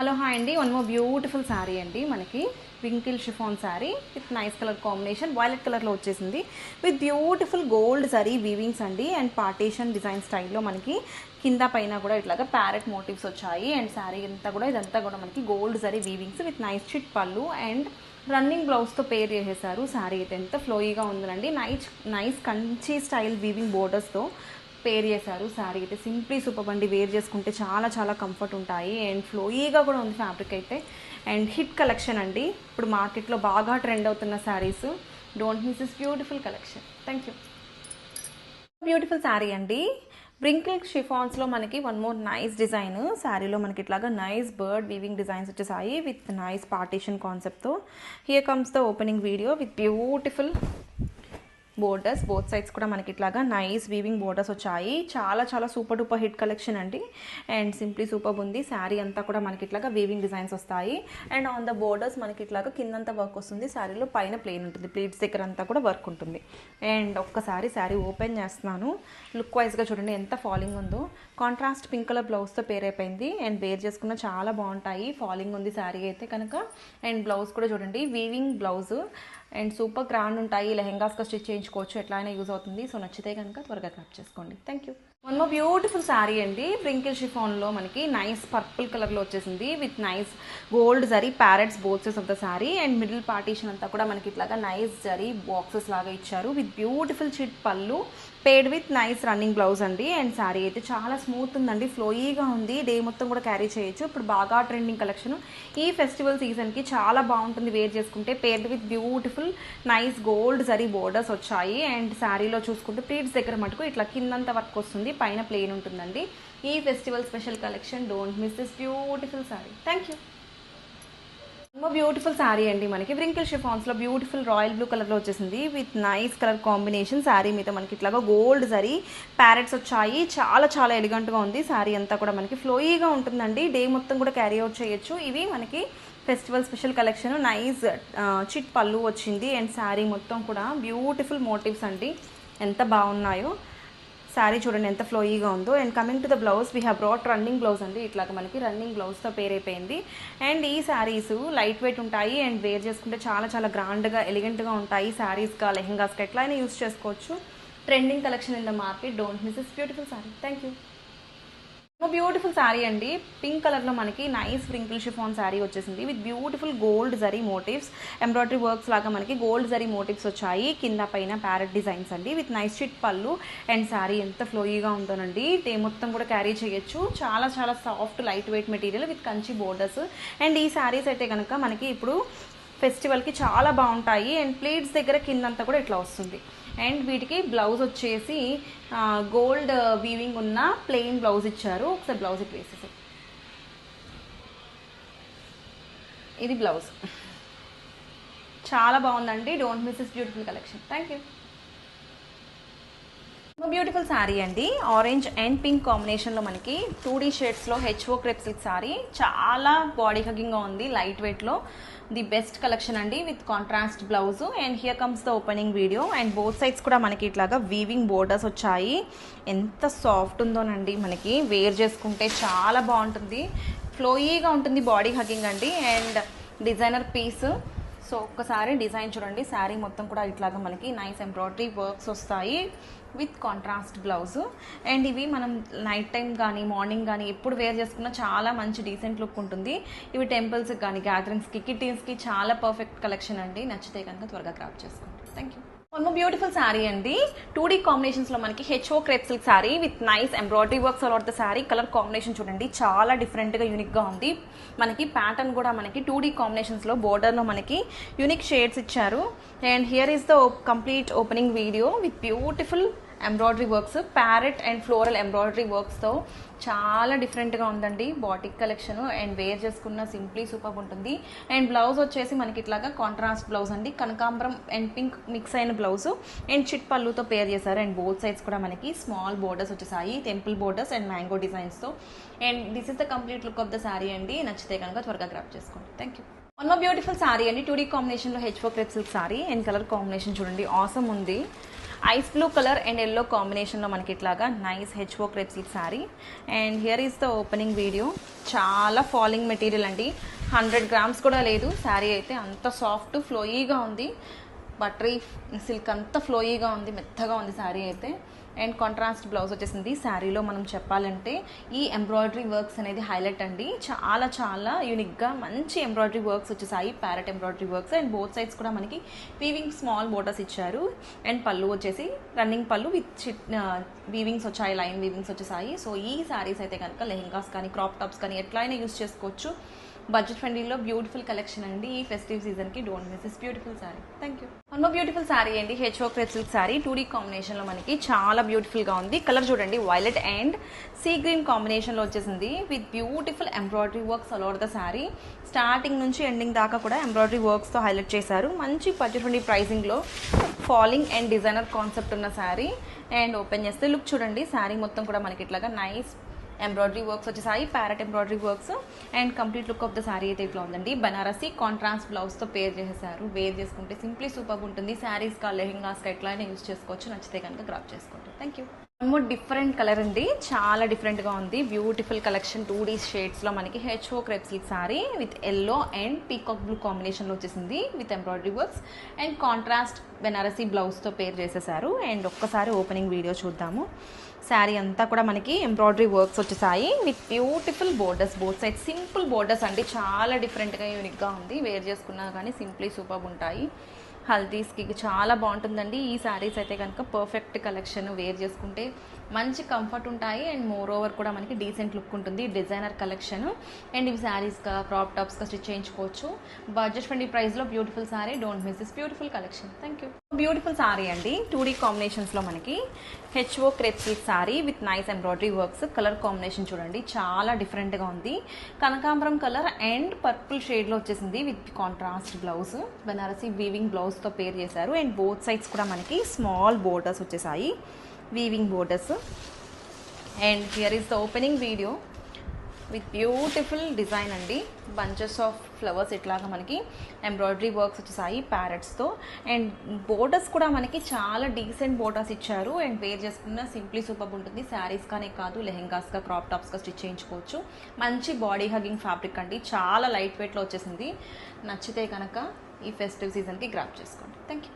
Hello hi అండి. One more beautiful sari అండి. మనకి wrinkle chiffon sari with nice colour combination violet కలర్లో వచ్చేసింది with beautiful gold zari weavings అండి. అండ్ పార్టీషన్ డిజైన్ స్టైల్లో మనకి కింద పైన కూడా ఇట్లాగా ప్యారెట్ మోటివ్స్ వచ్చాయి. అండ్ శారీ అంతా కూడా ఇదంతా కూడా మనకి gold zari weavings with nice చిట్ పళ్ళు అండ్ రన్నింగ్ బ్లౌజ్తో పేర్ చేసేసారు. శారీ అయితే ఎంత ఫ్లోయిగా ఉందండి. నైస్ కంచి స్టైల్ వీవింగ్ బోర్డర్స్తో పేర్ చేశారు. శారీ అయితే సింప్లీ సూపర్ అండి. వేర్ చేసుకుంటే చాలా చాలా కంఫర్ట్ ఉంటాయి అండ్ ఫ్లోయీగా కూడా ఉంది ఫ్యాబ్రిక్ అయితే. అండ్ హిట్ కలెక్షన్ అండి. ఇప్పుడు మార్కెట్లో బాగా ట్రెండ్ అవుతున్న saris. Don't miss this beautiful collection. Thank you. Beautiful sari అండి. బ్రింకిల్ షిఫాన్స్లో మనకి వన్ మోర్ నైస్ డిజైన్. శారీలో మనకి ఇట్లాగా నైస్ బర్డ్ వీవింగ్ డిజైన్స్ వచ్చేసాయి విత్ నైస్ పార్టీషన్ కాన్సెప్ట్తో. Here comes the opening video with beautiful borders. Both sides కూడా మనకి ఇట్లాగా నైస్ వీవింగ్ బోర్డర్స్ వచ్చాయి. చాలా చాలా సూపర్ డూపర్ హిట్ కలెక్షన్ అండి. అండ్ సింప్లీ సూపర్ ఉంది. శారీ అంతా కూడా మనకి ఇట్లాగా వీవింగ్ డిజైన్స్ వస్తాయి. అండ్ ఆన్ ద బోర్డర్స్ మనకి ఇట్లాగా కిందంతా వర్క్ వస్తుంది. శారీలో పైన ప్లెయిన్ ఉంటుంది. ప్లీట్స్ దగ్గర అంతా కూడా వర్క్ ఉంటుంది. అండ్ ఒక్కసారి శారీ ఓపెన్ చేస్తున్నాను. లుక్ వైజ్గా చూడండి ఎంత ఫాలింగ్ ఉందో. కాంట్రాస్ట్ పింక్ కలర్ బ్లౌజ్తో పేర్ అయిపోయింది. అండ్ వేర్ చేసుకున్న చాలా బాగుంటాయి. ఫాలింగ్ ఉంది శారీ అయితే కనుక. అండ్ బ్లౌజ్ కూడా చూడండి weaving blouse and super grand ఉంటాయి. లెహెంగాస్గా స్టిచ్ చేయించుకోవచ్చు. ఎట్లా అయినా యూజ్ అవుతుంది. సో నచ్చితే కనుక త్వరగా క్రాప్ చేసుకోండి. Thank you. One more beautiful sari అండి. బ్రింకిల్ షిఫాన్లో మనకి నైస్ పర్పుల్ కలర్లో వచ్చేసింది with nice gold zari parrots బోత్సెస్ of the sari. And middle partition అంతా కూడా మనకి ఇట్లాగా నైస్ జరీ బాక్సెస్ లాగా ఇచ్చారు విత్ బ్యూటిఫుల్ చిట్ పళ్ళు పేడ్ విత్ నైస్ రన్నింగ్ బ్లౌజ్ అండి. అండ్ శారీ అయితే చాలా స్మూత్ ఉందండి. ఫ్లోయీగా ఉంది. డే మొత్తం కూడా క్యారీ చేయొచ్చు. ఇప్పుడు బాగా ట్రెండింగ్ కలెక్షన్. ఈ ఫెస్టివల్ సీజన్కి చాలా బాగుంటుంది వేర్ చేసుకుంటే. Paired with beautiful nice gold zari borders వచ్చాయి. అండ్ శారీలో చూసుకుంటే ప్లీట్స్ దగ్గర మటుకు ఇట్లా కిందంత వర్క్ వస్తుంది. పైన ప్లెయిన్ ఉంటుందండి. ఈ festival special collection. Don't miss this beautiful sari. Thank you. Beautiful sari అండి. మనకి వ్రింకిల్ షిఫాన్స్లో బ్యూటిఫుల్ రాయల్ బ్లూ కలర్లో వచ్చేసింది with nice colour combination. Sari మీద మనకి ఇట్లాగా గోల్డ్ జరీ ప్యారెట్స్ వచ్చాయి. చాలా చాలా ఎలిగెంట్గా ఉంది. శారీ అంతా కూడా మనకి ఫ్లోయీగా ఉంటుందండి. డే మొత్తం కూడా క్యారీ అవుట్ చేయొచ్చు. ఇవి మనకి ఫెస్టివల్ స్పెషల్ కలెక్షన్. నైస్ చిట్ పళ్ళు వచ్చింది. అండ్ శారీ మొత్తం కూడా బ్యూటిఫుల్ మోటివ్స్ అండి. ఎంత బాగున్నాయో. శారీ చూడండి ఎంత ఫ్లోయీగా ఉందో. And coming to the blouse we have brought running blouse అండి. ఇట్లాగ మనకి రన్నింగ్ బ్లౌజ్తో పేర్ అయిపోయింది. అండ్ ఈ శారీస్ లైట్ వెయిట్ ఉంటాయి. అండ్ వేర్ చేసుకుంటే చాలా చాలా గ్రాండ్గా ఎలిగెంట్గా ఉంటాయి. శారీస్గా లెహెంగాస్గా ఎట్లా అయినా యూస్ చేసుకోవచ్చు. Trending collection in the market. Don't miss this beautiful sari. Thank you. Beautiful sari అండి. పింక్ కలర్లో మనకి నైస్ వ్రింకిల్ షిఫాన్ శారీ వచ్చేసింది with beautiful gold zari motives embroidery works లాగా మనకి గోల్డ్ జరీ మోటివ్స్ వచ్చాయి. కింద పైన ప్యారెట్ డిజైన్స్ అండి విత్ నైస్ చిట్ పళ్ళు. అండ్ శారీ ఎంత ఫ్లోయీగా ఉందోనండి. డే మొత్తం కూడా క్యారీ చేయొచ్చు. చాలా చాలా soft light weight material with Kanchi borders. And ఈ శారీస్ అయితే కనుక మనకి ఇప్పుడు ఫెస్టివల్కి చాలా బాగుంటాయి. అండ్ ప్లీట్స్ దగ్గర కిందంతా కూడా ఇట్లా వస్తుంది. అండ్ వీటికి బ్లౌజ్ వచ్చేసి గోల్డ్ వీవింగ్ ఉన్న ప్లెయిన్ బ్లౌజ్ ఇచ్చారు. ఒకసారి బ్లౌజ్ ఇట్ వేసేసి ఇది బ్లౌజ్. చాలా బాగుందండి. Don't miss this beautiful collection. Thank you. Beautiful sari అండి. ఆరెంజ్ అండ్ పింక్ కాంబినేషన్లో మనకి 2D షేడ్స్లో హెచ్ఓ క్రేప్ సిల్క్ శారీ. చాలా బాడీ హగ్గింగ్గా ఉంది. లైట్ వెయిట్లో ది బెస్ట్ కలెక్షన్ అండి with contrast blouse. And here comes the opening video. And both sides కూడా మనకి ఇట్లాగా వీవింగ్ బోర్డర్స్ వచ్చాయి. ఎంత సాఫ్ట్ ఉందోనండి. మనకి వేర్ చేసుకుంటే చాలా బాగుంటుంది. ఫ్లోయీగా ఉంటుంది. బాడీ హగ్గింగ్ అండి. And designer piece. సో ఒక్కసారి డిజైన్ చూడండి. శారీ మొత్తం కూడా ఇట్లాగా మనకి నైస్ ఎంబ్రాయిడరీ వర్క్స్ వస్తాయి విత్ కాంట్రాస్ట్ బ్లౌజ్. అండ్ ఇవి మనం నైట్ టైం కానీ మార్నింగ్ కానీ ఎప్పుడు వేర్ చేసుకున్నా చాలా మంచి డీసెంట్ లుక్ ఉంటుంది. ఇవి టెంపుల్స్కి కానీ గ్యాదరింగ్స్కి కిటీస్కి చాలా పర్ఫెక్ట్ కలెక్షన్ అండి. నచ్చితే కనుక త్వరగా క్రాప్ చేసుకోండి. Thank you. One beautiful sari అండి. 2D కాంబినేషన్స్లో మనకి HO crepe silk sari with nice embroidery works all out the sari. Colour combination చూడండి చాలా డిఫరెంట్గా యూనిక్గా ఉంది. మనకి ప్యాటర్న్ కూడా మనకి 2D కాంబినేషన్స్లో బోర్డర్లో మనకి యూనిక్ షేడ్స్ ఇచ్చారు. And here is the complete opening video with beautiful embroidery works parrot and floral embroidery వర్క్స్తో చాలా డిఫరెంట్గా ఉందండి. Batik collection. అండ్ వేర్ చేసుకున్న సింప్లీ సూపర్ ఉంటుంది. అండ్ బ్లౌజ్ వచ్చేసి మనకి ఇట్లాగా కాంట్రాస్ట్ బ్లౌజ్ అండి. కనకాంబరం అండ్ పింక్ మిక్స్ అయిన బ్లౌజ్. అండ్ చిట్ పళ్ళుతో పేర్ చేశారు. అండ్ బోత్ సైడ్స్ కూడా మనకి స్మాల్ బోర్డర్స్ వచ్చేసాయి. టెంపుల్ బోర్డర్స్ అండ్ మ్యాంగో డిజైన్స్తో. And this is the complete look of the sari అండి. నచ్చితే కనుక త్వరగా గ్రాప్ చేసుకోండి. Thank you. One more beautiful sari అండి. 2D కాంబినేషన్లో HO crepe silk sari. And colour combination చూడండి ఆసమ్ ఉంది. Ice blue colour and yellow కాంబినేషన్లో మనకి ఇట్లాగా nice HO crepe silk sari. And here is the opening video. చాలా ఫాలింగ్ మెటీరియల్ అండి, 100 grams కూడా లేదు శారీ అయితే. అంత సాఫ్ట్ ఫ్లోయీగా ఉంది, బటరీ సిల్క్ అంతా ఫ్లోయీగా ఉంది, మెత్తగా ఉంది శారీ అయితే. అండ్ కాంట్రాస్ట్ బ్లౌజ్ వచ్చేసింది. శారీలో మనం చెప్పాలంటే ఈ ఎంబ్రాయిడరీ వర్క్స్ అనేది హైలైట్ అండి. చాలా చాలా యూనిక్గా మంచి ఎంబ్రాయిడరీ వర్క్స్ వచ్చేసాయి, parrot embroidery works. And both sides కూడా మనకి వీవింగ్ స్మాల్ బోర్డర్స్ ఇచ్చారు. అండ్ పళ్ళు వచ్చేసి రన్నింగ్ పళ్ళు విత్ వీవింగ్స్ వచ్చాయి, లైన్ వీవింగ్స్ వచ్చేసాయి. సో ఈ శారీస్ అయితే కనుక లెహెంగాస్ కానీ క్రాప్ టాప్స్ కానీ ఎట్లయినా యూస్ చేసుకోవచ్చు. బడ్జెట్ ఫ్రెండ్లీలో బ్యూటిఫుల్ కలెక్షన్ అండి ఈ ఫెస్టివ్ సీజన్కి. Don't miss this beautiful sari. Thank you. మరో బ్యూటిఫుల్ శారీ అండి, HO crepe silk sari. 2D కాంబినేషన్లో మనకి చాలా బ్యూటిఫుల్గా ఉంది. కలర్ చూడండి, వైలెట్ అండ్ సీ గ్రీన్ కాంబినేషన్లో వచ్చేసింది with beautiful embroidery works all over the sari. Starting నుంచి ఎండింగ్ దాకా కూడా ఎంబ్రాయిడరీ వర్క్స్తో హైలైట్ చేశారు. మంచి బడ్జెట్ ఫ్రెండ్లీ ప్రైసింగ్లో ఫాలింగ్ అండ్ డిజైనర్ కాన్సెప్ట్ ఉన్న శారీ. అండ్ ఓపెన్ చేస్తే లుక్ చూడండి, శారీ మొత్తం కూడా మనకి ఇట్లాగా నైస్ ఎంబ్రాయిడరీ వర్క్స్ వచ్చేసాయి, parrot embroidery works. And complete look of the sari అయితే ఇట్లా ఉందండి. బనారసి కాంట్రాస్ట్ బ్లౌజ్తో పేర్ చేసేసారు. వేర్ చేసుకుంటే సింప్లీ సూపర్ ఉంటుంది. శారీస్కా లెహెంగాస్కా ఎట్లయినా యూజ్ చేసుకోవచ్చు. నచ్చితే కనుక గ్రాప్ చేసుకోండి. Thank you. More different colour అండి, చాలా డిఫరెంట్గా ఉంది. బ్యూటిఫుల్ కలెక్షన్ 2D షేడ్స్లో మనకి HO crepe silk sari with yellow and peacock blue కాంబినేషన్లో వచ్చేసింది with embroidery works. And contrast Banarasi బ్లౌజ్తో పేర్ చేసేసారు. అండ్ ఒక్కసారి ఓపెనింగ్ వీడియో చూద్దాము. శారీ అంతా కూడా మనకి ఎంబ్రాయిడరీ వర్క్స్ వచ్చేసాయి with beautiful borders. Both side simple borders అండి, చాలా డిఫరెంట్గా యూనిక్గా ఉంది. వేర్ చేసుకున్నా కానీ సింప్లీ సూపర్ ఉంటాయి. హల్దీస్కి చాలా బాగుంటుందండి ఈ శారీస్ అయితే కనుక. పర్ఫెక్ట్ కలెక్షన్, వేర్ చేసుకుంటే మంచి కంఫర్ట్ ఉంటాయి. అండ్ మోర్ ఓవర్ కూడా మనకి డీసెంట్ లుక్ ఉంటుంది. Designer collection. అండ్ ఇవి శారీస్గా క్రాప్ టాప్స్గా స్టిచ్ చేయించుకోవచ్చు. బడ్జెట్ ఫ్రెండ్లీ ప్రైస్లో beautiful sari. Don't miss this beautiful collection. Thank you. Beautiful sari అండి, 2D కాంబినేషన్స్లో మనకి HO crepe silk sari with nice embroidery works. Colour combination చూడండి, చాలా డిఫరెంట్గా ఉంది. కనకాంబరం కలర్ అండ్ పర్పుల్ షేడ్లో వచ్చేసింది with contrast blouse. Banarasi weaving బ్లౌజ్తో పేర్ చేశారు. అండ్ బోత్ సైడ్స్ కూడా మనకి స్మాల్ బోర్డర్స్ వచ్చేసాయి, weaving borders. And here is the opening video with beautiful design అండి. బంచెస్ ఆఫ్ ఫ్లవర్స్ ఇట్లాగా మనకి ఎంబ్రాయిడరీ వర్క్స్ వచ్చేసాయి ప్యారెట్స్తో. అండ్ బోర్డర్స్ కూడా మనకి చాలా డీసెంట్ బోర్డర్స్ ఇచ్చారు. అండ్ వేర్ చేసుకున్న సింప్లీ సూపర్ ఉంటుంది. శారీస్ కానీ కాదు, లెహెంగాస్గా క్రాప్ టాప్స్గా స్టిచ్ చేయించుకోవచ్చు. మంచి బాడీ హగ్గింగ్ ఫ్యాబ్రిక్ అండి, చాలా లైట్ వెయిట్లో వచ్చేసింది. నచ్చితే కనుక ఈ ఫెస్టివ్ సీజన్కి గ్రాప్ చేసుకోండి. Thank you.